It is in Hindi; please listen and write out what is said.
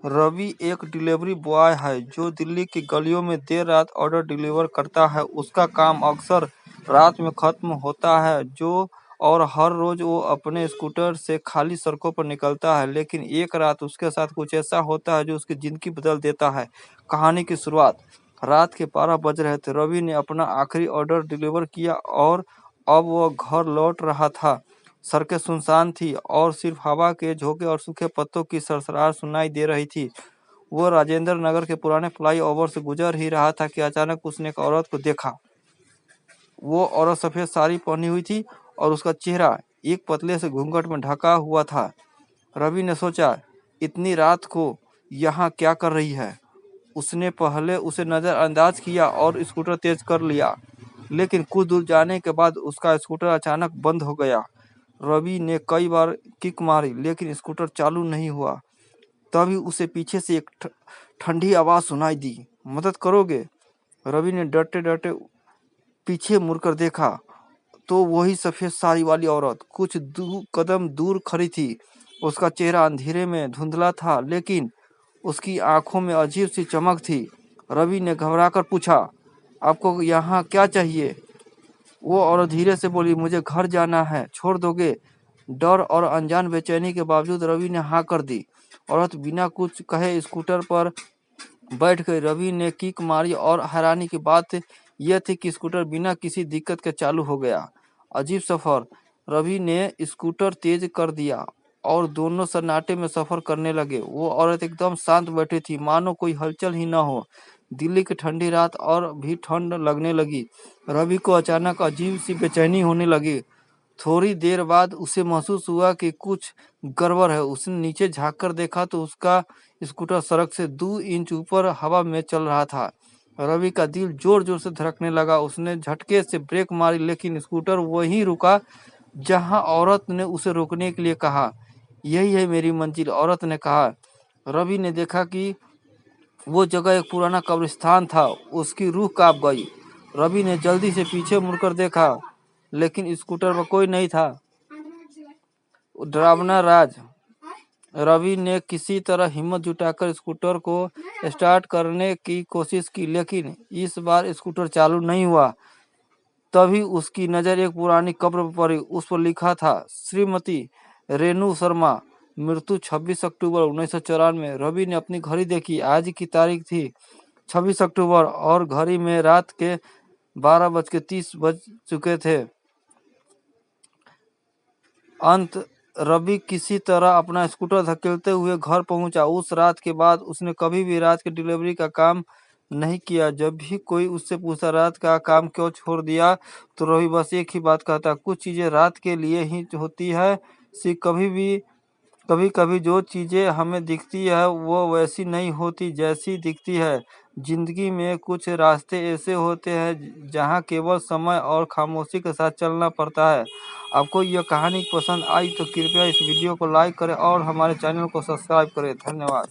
रवि एक डिलीवरी बॉय है जो दिल्ली की गलियों में देर रात ऑर्डर डिलीवर करता है। उसका काम अक्सर रात में खत्म होता है और हर रोज वो अपने स्कूटर से खाली सड़कों पर निकलता है। लेकिन एक रात उसके साथ कुछ ऐसा होता है जो उसकी जिंदगी बदल देता है। कहानी की शुरुआत रात के 12 बज रहे थे। रवि ने अपना आखिरी ऑर्डर डिलीवर किया और अब वह घर लौट रहा था। सड़कें सुनसान थी और सिर्फ हवा के झोंके और सूखे पत्तों की सरसराहट सुनाई दे रही थी। वो राजेंद्र नगर के पुराने फ्लाईओवर से गुजर ही रहा था कि अचानक उसने एक औरत को देखा। वो औरत सफेद साड़ी पहनी हुई थी और उसका चेहरा एक पतले से घूंघट में ढका हुआ था। रवि ने सोचा, इतनी रात को यहाँ क्या कर रही है। उसने पहले उसे नजरअंदाज किया और स्कूटर तेज कर लिया, लेकिन कुछ दूर जाने के बाद उसका स्कूटर अचानक बंद हो गया। रवि ने कई बार किक मारी लेकिन स्कूटर चालू नहीं हुआ। तभी उसे पीछे से एक ठंडी आवाज सुनाई दी, मदद करोगे? रवि ने डरते डरते पीछे मुड़कर देखा तो वही सफेद साड़ी वाली औरत कुछ कदम दूर खड़ी थी। उसका चेहरा अंधेरे में धुंधला था, लेकिन उसकी आंखों में अजीब सी चमक थी। रवि ने घबराकर पूछा, आपको यहाँ क्या चाहिए? वो औरत धीरे से बोली, मुझे घर जाना है, छोड़ दोगे? डर और अनजान बेचैनी के बावजूद रवि ने हाँ कर दी। औरत बिना कुछ कहे स्कूटर पर बैठ गई। रवि ने किक मारी और हैरानी की बात यह थी कि स्कूटर बिना किसी दिक्कत के चालू हो गया। अजीब सफर। रवि ने स्कूटर तेज कर दिया और दोनों सन्नाटे में सफर करने लगे। वो औरत एकदम शांत बैठी थी, मानो कोई हलचल ही न हो। दिल्ली की ठंडी रात और भी ठंड लगने लगी। रवि को अचानक अजीब सी बेचैनी होने लगी। थोड़ी देर बाद उसे महसूस हुआ कि कुछ गड़बड़ है। उसने नीचे झांककर देखा तो उसका स्कूटर सड़क से 2 इंच ऊपर हवा में चल रहा था। रवि का दिल जोर जोर से धड़कने लगा। उसने झटके से ब्रेक मारी, लेकिन स्कूटर वहीं रुका जहां औरत ने उसे रोकने के लिए कहा। यही है मेरी मंजिल, औरत ने कहा। रवि ने देखा कि वो जगह एक पुराना कब्रिस्तान था। उसकी रूह कांप गई। रवि ने जल्दी से पीछे मुड़कर देखा, लेकिन स्कूटर पर कोई नहीं था। डरावना राज। रवि ने किसी तरह हिम्मत जुटाकर स्कूटर को स्टार्ट करने की कोशिश की, लेकिन इस बार स्कूटर चालू नहीं हुआ। तभी उसकी नज़र एक पुरानी कब्र पर पड़ी। उस पर लिखा था, श्रीमती रेणु शर्मा, मृत्यु 26 अक्टूबर 1994। रवि ने अपनी घड़ी देखी। आज की तारीख थी 26 अक्टूबर और घड़ी में रात के 12:30 बज चुके थे। अंत रवि किसी तरह अपना स्कूटर धकेलते हुए घर पहुंचा। उस रात के बाद उसने कभी भी रात की डिलीवरी का काम नहीं किया। जब भी कोई उससे पूछा रात का काम क्यों छोड़ दिया, तो रवि बस एक ही बात कहता, कुछ चीजें रात के लिए ही होती है। कभी कभी जो चीजें हमें दिखती है वो वैसी नहीं होती जैसी दिखती है। जिंदगी में कुछ रास्ते ऐसे होते हैं जहाँ केवल समय और खामोशी के साथ चलना पड़ता है। आपको यह कहानी पसंद आई तो कृपया इस वीडियो को लाइक करें और हमारे चैनल को सब्सक्राइब करें। धन्यवाद।